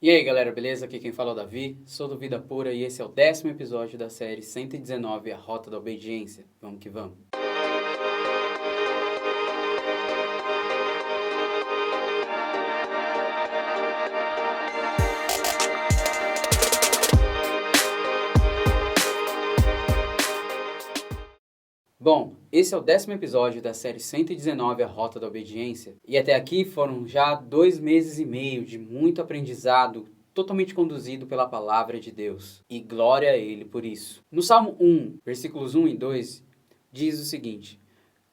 E aí galera, beleza? Aqui quem fala é o Davi, sou do Vida Pura e esse é o 10º episódio da série 119, A Rota da Obediência. Vamos que vamos! Bom, esse é o 10º episódio da série 119, A Rota da Obediência, e até aqui foram já 2 meses e meio de muito aprendizado, totalmente conduzido pela Palavra de Deus, e glória a Ele por isso. No Salmo 1, versículos 1 e 2, diz o seguinte: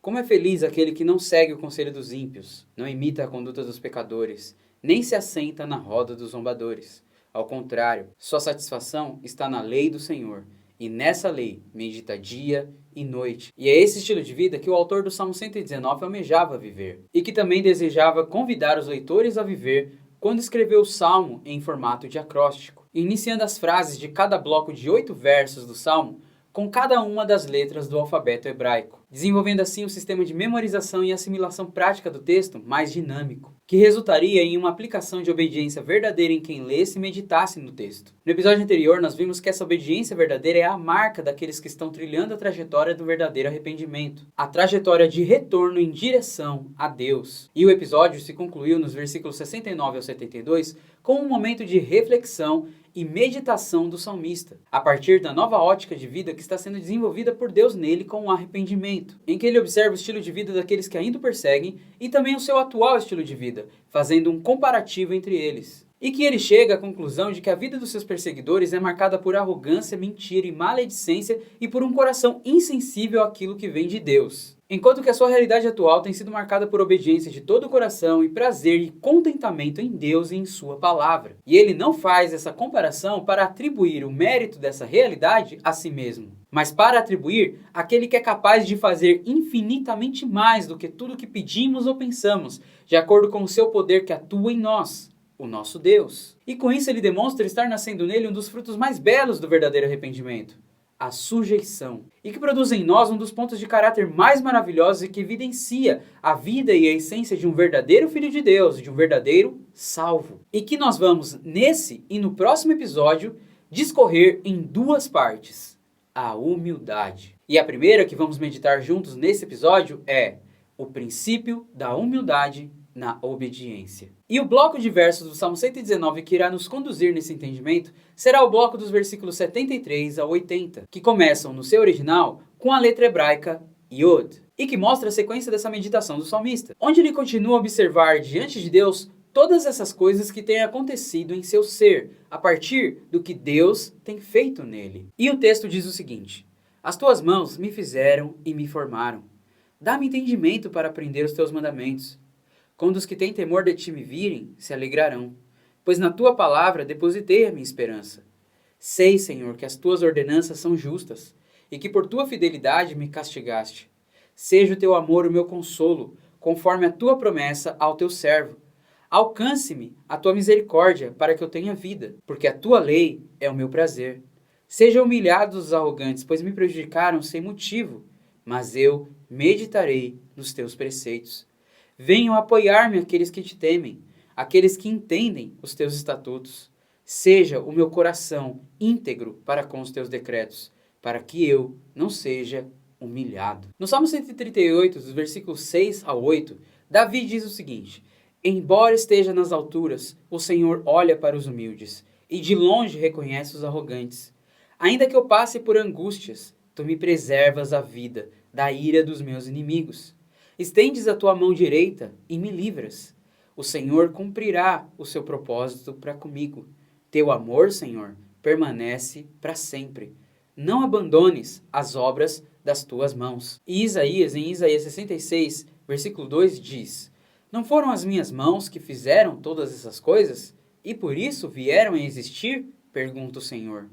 Como é feliz aquele que não segue o conselho dos ímpios, não imita a conduta dos pecadores, nem se assenta na roda dos zombadores. Ao contrário, sua satisfação está na lei do Senhor, e nessa lei medita dia e noite. E é esse estilo de vida que o autor do Salmo 119 almejava viver, e que também desejava convidar os leitores a viver quando escreveu o Salmo em formato de acróstico, iniciando as frases de cada bloco de 8 versos do Salmo com cada uma das letras do alfabeto hebraico, desenvolvendo assim um sistema de memorização e assimilação prática do texto mais dinâmico, que resultaria em uma aplicação de obediência verdadeira em quem lesse e meditasse no texto. No episódio anterior, nós vimos que essa obediência verdadeira é a marca daqueles que estão trilhando a trajetória do verdadeiro arrependimento, a trajetória de retorno em direção a Deus. E o episódio se concluiu nos versículos 69 ao 72 com um momento de reflexão e meditação do salmista, a partir da nova ótica de vida que está sendo desenvolvida por Deus nele com o arrependimento, em que ele observa o estilo de vida daqueles que ainda o perseguem e também o seu atual estilo de vida, fazendo um comparativo entre eles. E que ele chega à conclusão de que a vida dos seus perseguidores é marcada por arrogância, mentira e maledicência e por um coração insensível àquilo que vem de Deus. Enquanto que a sua realidade atual tem sido marcada por obediência de todo o coração e prazer e contentamento em Deus e em sua palavra. E ele não faz essa comparação para atribuir o mérito dessa realidade a si mesmo, mas para atribuir àquele que é capaz de fazer infinitamente mais do que tudo que pedimos ou pensamos, de acordo com o seu poder que atua em nós, o nosso Deus. E com isso ele demonstra estar nascendo nele um dos frutos mais belos do verdadeiro arrependimento: a sujeição, e que produz em nós um dos pontos de caráter mais maravilhosos e que evidencia a vida e a essência de um verdadeiro filho de Deus, de um verdadeiro salvo. E que nós vamos, nesse e no próximo episódio, discorrer em 2 partes: a humildade. E a primeira que vamos meditar juntos nesse episódio é o princípio da humildade na obediência. E o bloco de versos do Salmo 119 que irá nos conduzir nesse entendimento será o bloco dos versículos 73 a 80, que começam no seu original com a letra hebraica Yod, e que mostra a sequência dessa meditação do salmista, onde ele continua a observar diante de Deus todas essas coisas que têm acontecido em seu ser, a partir do que Deus tem feito nele. E o texto diz o seguinte: As tuas mãos me fizeram e me formaram. Dá-me entendimento para aprender os teus mandamentos. Quando os que têm temor de ti me virem, se alegrarão, pois na tua palavra depositei a minha esperança. Sei, Senhor, que as tuas ordenanças são justas, e que por tua fidelidade me castigaste. Seja o teu amor o meu consolo, conforme a tua promessa ao teu servo. Alcance-me a tua misericórdia, para que eu tenha vida, porque a tua lei é o meu prazer. Sejam humilhados os arrogantes, pois me prejudicaram sem motivo, mas eu meditarei nos teus preceitos. Venham apoiar-me aqueles que te temem, aqueles que entendem os teus estatutos. Seja o meu coração íntegro para com os teus decretos, para que eu não seja humilhado. No Salmo 138, dos versículos 6 a 8, Davi diz o seguinte: Embora esteja nas alturas, o Senhor olha para os humildes, e de longe reconhece os arrogantes. Ainda que eu passe por angústias, tu me preservas a vida da ira dos meus inimigos. Estendes a tua mão direita e me livras. O Senhor cumprirá o seu propósito para comigo. Teu amor, Senhor, permanece para sempre. Não abandones as obras das tuas mãos. E em Isaías 66, versículo 2 diz: Não foram as minhas mãos que fizeram todas essas coisas? E por isso vieram a existir? Pergunta o Senhor.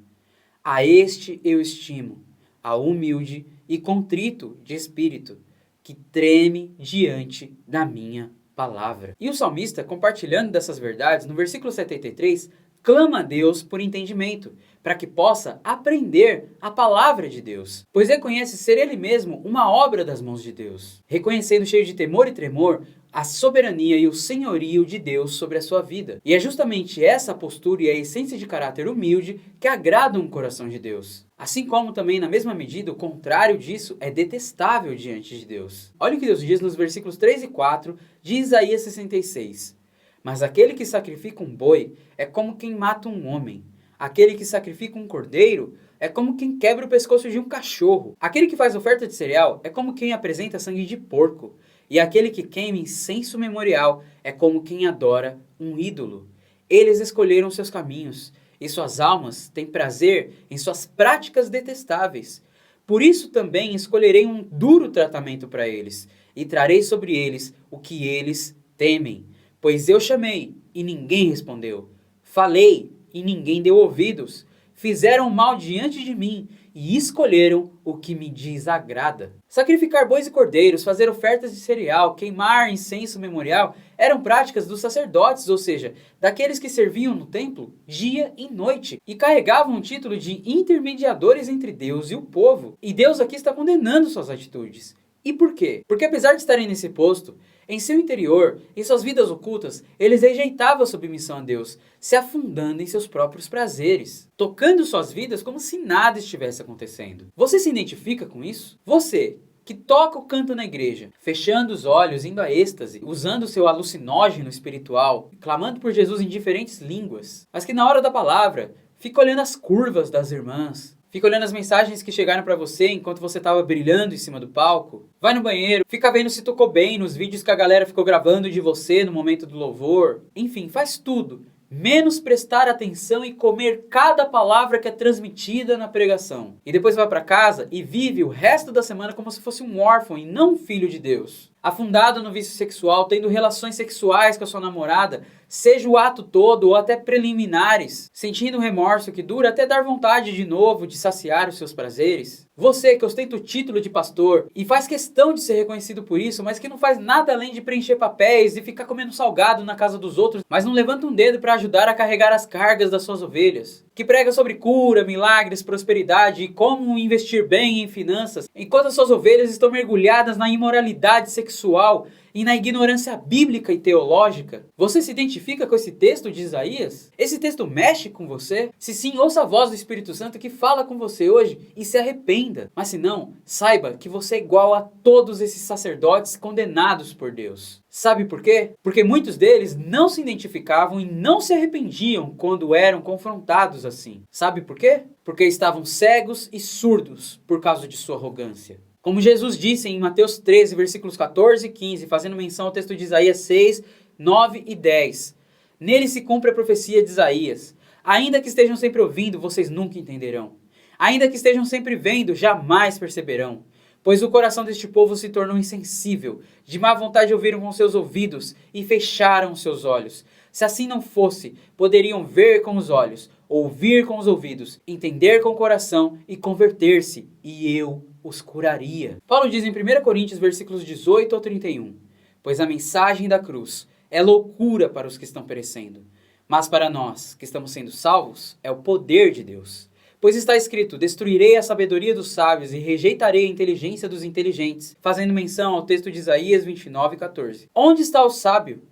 A este eu estimo, a humilde e contrito de espírito, que treme diante da minha palavra. E o salmista, compartilhando dessas verdades, no versículo 73, clama a Deus por entendimento, para que possa aprender a palavra de Deus, pois reconhece ser ele mesmo uma obra das mãos de Deus. Reconhecendo cheio de temor e tremor a soberania e o senhorio de Deus sobre a sua vida. E é justamente essa postura e a essência de caráter humilde que agradam o coração de Deus. Assim como também, na mesma medida, o contrário disso é detestável diante de Deus. Olha o que Deus diz nos versículos 3 e 4 de Isaías 66. Mas aquele que sacrifica um boi é como quem mata um homem. Aquele que sacrifica um cordeiro é como quem quebra o pescoço de um cachorro. Aquele que faz oferta de cereal é como quem apresenta sangue de porco. E aquele que queima incenso memorial é como quem adora um ídolo. Eles escolheram seus caminhos, e suas almas têm prazer em suas práticas detestáveis. Por isso também escolherei um duro tratamento para eles, e trarei sobre eles o que eles temem. Pois eu chamei, e ninguém respondeu. Falei, e ninguém deu ouvidos. Fizeram mal diante de mim, e escolheram o que me desagrada. Sacrificar bois e cordeiros, fazer ofertas de cereal, queimar incenso memorial, eram práticas dos sacerdotes, ou seja, daqueles que serviam no templo dia e noite, e carregavam o título de intermediadores entre Deus e o povo. E Deus aqui está condenando suas atitudes. E por quê? Porque apesar de estarem nesse posto, em seu interior, em suas vidas ocultas, eles rejeitavam a submissão a Deus, se afundando em seus próprios prazeres, tocando suas vidas como se nada estivesse acontecendo. Você se identifica com isso? Você, que toca o canto na igreja, fechando os olhos, indo a êxtase, usando o seu alucinógeno espiritual, clamando por Jesus em diferentes línguas, mas que na hora da palavra, fica olhando as curvas das irmãs, fica olhando as mensagens que chegaram para você enquanto você estava brilhando em cima do palco. Vai no banheiro, fica vendo se tocou bem nos vídeos que a galera ficou gravando de você no momento do louvor. Enfim, faz tudo, menos prestar atenção e comer cada palavra que é transmitida na pregação. E depois vai para casa e vive o resto da semana como se fosse um órfão e não um filho de Deus. Afundado no vício sexual, tendo relações sexuais com a sua namorada, seja o ato todo ou até preliminares, sentindo um remorso que dura até dar vontade de novo de saciar os seus prazeres. Você que ostenta o título de pastor e faz questão de ser reconhecido por isso, mas que não faz nada além de preencher papéis e ficar comendo salgado na casa dos outros, mas não levanta um dedo para ajudar a carregar as cargas das suas ovelhas. Que prega sobre cura, milagres, prosperidade e como investir bem em finanças, enquanto as suas ovelhas estão mergulhadas na imoralidade sexual e na ignorância bíblica e teológica. Você se identifica com esse texto de Isaías? Esse texto mexe com você? Se sim, ouça a voz do Espírito Santo que fala com você hoje e se arrependa. Mas se não, saiba que você é igual a todos esses sacerdotes condenados por Deus. Sabe por quê? Porque muitos deles não se identificavam e não se arrependiam quando eram confrontados assim. Sabe por quê? Porque estavam cegos e surdos por causa de sua arrogância. Como Jesus disse em Mateus 13, versículos 14 e 15, fazendo menção ao texto de Isaías 6, 9 e 10. Nele se cumpre a profecia de Isaías. Ainda que estejam sempre ouvindo, vocês nunca entenderão. Ainda que estejam sempre vendo, jamais perceberão. Pois o coração deste povo se tornou insensível, de má vontade ouviram com seus ouvidos e fecharam seus olhos. Se assim não fosse, poderiam ver com os olhos, ouvir com os ouvidos, entender com o coração e converter-se, e eu os curaria. Paulo diz em 1 Coríntios, versículos 18 ao 31, pois a mensagem da cruz é loucura para os que estão perecendo, mas para nós, que estamos sendo salvos, é o poder de Deus. Pois está escrito, destruirei a sabedoria dos sábios e rejeitarei a inteligência dos inteligentes, fazendo menção ao texto de Isaías 29, 14. Onde está o sábio?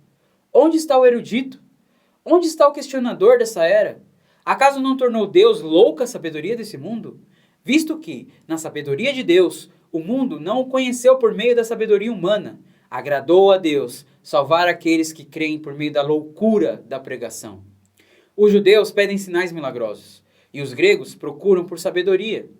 Onde está o erudito? Onde está o questionador dessa era? Acaso não tornou Deus louca a sabedoria desse mundo? Visto que, na sabedoria de Deus, o mundo não o conheceu por meio da sabedoria humana, agradou a Deus salvar aqueles que creem por meio da loucura da pregação. Os judeus pedem sinais milagrosos, e os gregos procuram por sabedoria.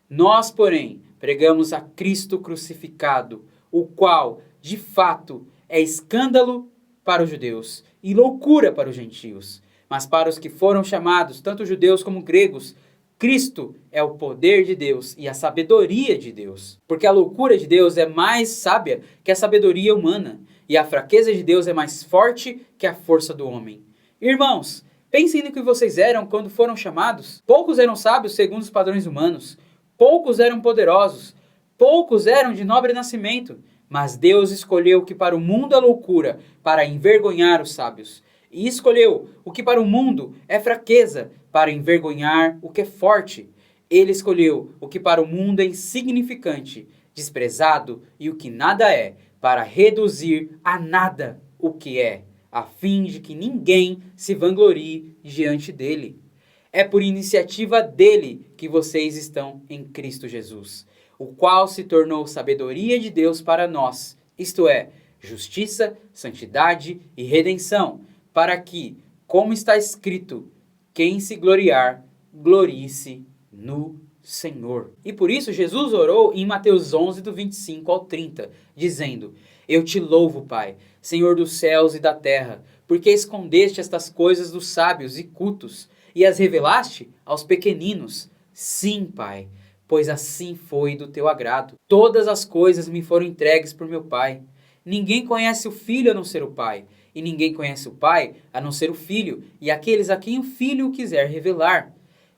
Nós, porém, pregamos a Cristo crucificado, o qual, de fato, é escândalo para os judeus e loucura para os gentios. Mas para os que foram chamados, tanto judeus como gregos, Cristo é o poder de Deus e a sabedoria de Deus. Porque a loucura de Deus é mais sábia que a sabedoria humana, e a fraqueza de Deus é mais forte que a força do homem. Irmãos, pensem no que vocês eram quando foram chamados. Poucos eram sábios segundo os padrões humanos. Poucos eram poderosos. Poucos eram de nobre nascimento. Mas Deus escolheu o que para o mundo é loucura, para envergonhar os sábios. E escolheu o que para o mundo é fraqueza, para envergonhar o que é forte. Ele escolheu o que para o mundo é insignificante, desprezado e o que nada é, para reduzir a nada o que é, a fim de que ninguém se vanglorie diante dele. É por iniciativa dele que vocês estão em Cristo Jesus, o qual se tornou sabedoria de Deus para nós, isto é, justiça, santidade e redenção, para que, como está escrito, quem se gloriar, glorie-se no Senhor. E por isso Jesus orou em Mateus 11, do 25 ao 30, dizendo: Eu te louvo, Pai, Senhor dos céus e da terra, porque escondeste estas coisas dos sábios e cultos, e as revelaste aos pequeninos. Sim, Pai, pois assim foi do teu agrado. Todas as coisas me foram entregues por meu Pai. Ninguém conhece o Filho a não ser o Pai, e ninguém conhece o Pai a não ser o Filho, e aqueles a quem o Filho quiser revelar.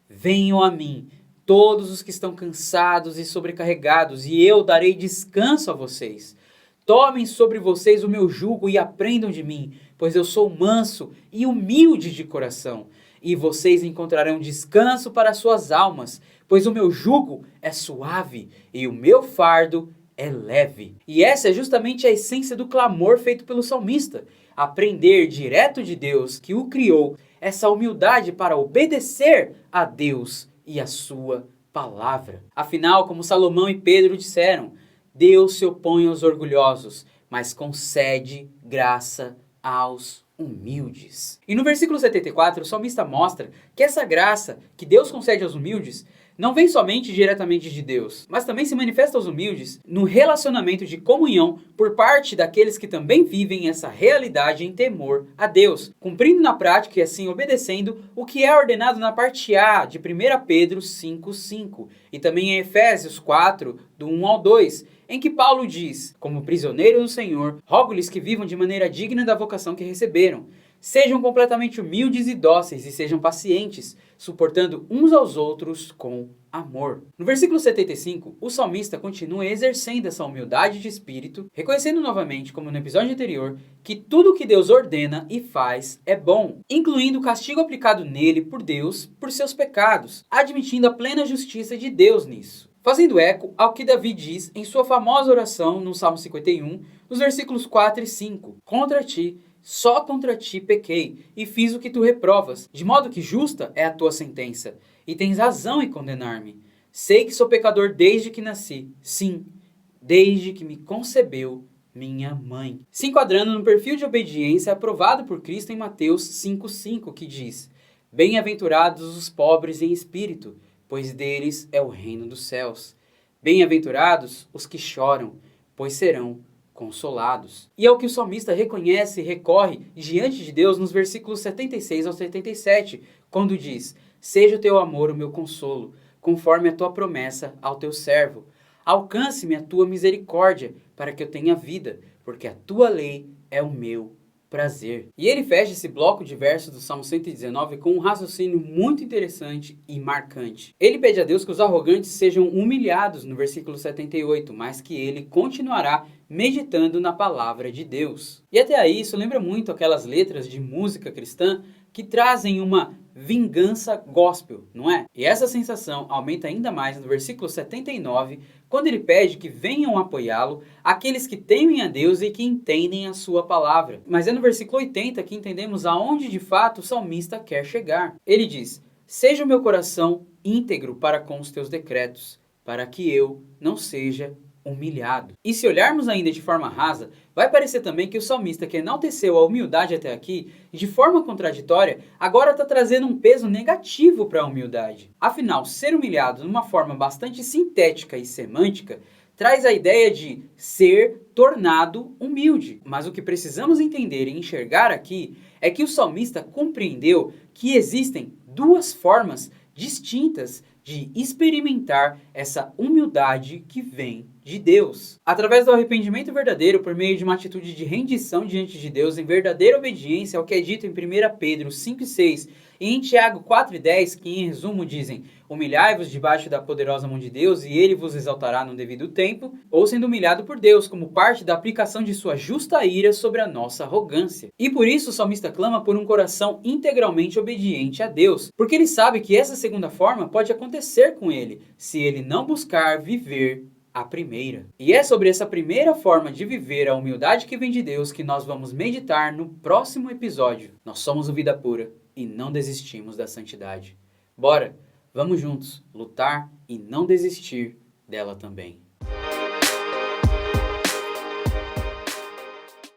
Venham a mim, todos os que estão cansados e sobrecarregados, e eu darei descanso a vocês. Tomem sobre vocês o meu jugo e aprendam de mim, pois eu sou manso e humilde de coração, e vocês encontrarão descanso para suas almas, pois o meu jugo é suave e o meu fardo é leve. E essa é justamente a essência do clamor feito pelo salmista: aprender direto de Deus que o criou, essa humildade para obedecer a Deus e a sua palavra. Afinal, como Salomão e Pedro disseram, Deus se opõe aos orgulhosos, mas concede graça aos humildes. E no versículo 74, o salmista mostra que essa graça que Deus concede aos humildes não vem somente diretamente de Deus, mas também se manifesta aos humildes no relacionamento de comunhão por parte daqueles que também vivem essa realidade em temor a Deus, cumprindo na prática e assim obedecendo o que é ordenado na parte A de 1 Pedro 5:5 e também em Efésios 4, do 1 ao 2, em que Paulo diz: como prisioneiro do Senhor, rogo-lhes que vivam de maneira digna da vocação que receberam. Sejam completamente humildes e dóceis e sejam pacientes, suportando uns aos outros com amor. No versículo 75, o salmista continua exercendo essa humildade de espírito, reconhecendo novamente, como no episódio anterior, que tudo o que Deus ordena e faz é bom, incluindo o castigo aplicado nele por Deus por seus pecados, admitindo a plena justiça de Deus nisso. Fazendo eco ao que Davi diz em sua famosa oração no Salmo 51, nos versículos 4 e 5. Contra ti, só contra ti pequei, e fiz o que tu reprovas, de modo que justa é a tua sentença, e tens razão em condenar-me. Sei que sou pecador desde que nasci, sim, desde que me concebeu minha mãe. Se enquadrando no perfil de obediência aprovado por Cristo em Mateus 5:5, que diz: Bem-aventurados os pobres em espírito, pois deles é o reino dos céus. Bem-aventurados os que choram, pois serão consolados. E é o que o salmista reconhece e recorre diante de Deus nos versículos 76 ao 77, quando diz: Seja o teu amor o meu consolo, conforme a tua promessa ao teu servo. Alcance-me a tua misericórdia, para que eu tenha vida, porque a tua lei é o meu prazer. E ele fecha esse bloco de versos do Salmo 119 com um raciocínio muito interessante e marcante. Ele pede a Deus que os arrogantes sejam humilhados no versículo 78, mas que ele continuará meditando na palavra de Deus. E até aí isso lembra muito aquelas letras de música cristã que trazem uma vingança gospel, não é? E essa sensação aumenta ainda mais no versículo 79, quando ele pede que venham apoiá-lo aqueles que temem a Deus e que entendem a sua palavra. Mas é no versículo 80 que entendemos aonde de fato o salmista quer chegar. Ele diz: Seja o meu coração íntegro para com os teus decretos, para que eu não seja humilhado. E se olharmos ainda de forma rasa, vai parecer também que o salmista que enalteceu a humildade até aqui, de forma contraditória, agora está trazendo um peso negativo para a humildade. Afinal, ser humilhado de uma forma bastante sintética e semântica traz a ideia de ser tornado humilde. Mas o que precisamos entender e enxergar aqui é que o salmista compreendeu que existem duas formas distintas de experimentar essa humildade que vem de Deus. Através do arrependimento verdadeiro, por meio de uma atitude de rendição diante de Deus, em verdadeira obediência ao que é dito em 1 Pedro 5:6 e em Tiago 4:10, que em resumo dizem: humilhai-vos debaixo da poderosa mão de Deus e ele vos exaltará no devido tempo, ou sendo humilhado por Deus, como parte da aplicação de sua justa ira sobre a nossa arrogância. E por isso o salmista clama por um coração integralmente obediente a Deus, porque ele sabe que essa segunda forma pode acontecer com ele, se ele não buscar viver a primeira. E é sobre essa primeira forma de viver a humildade que vem de Deus que nós vamos meditar no próximo episódio. Nós somos o Vida Pura e não desistimos da santidade. Bora, vamos juntos lutar e não desistir dela também.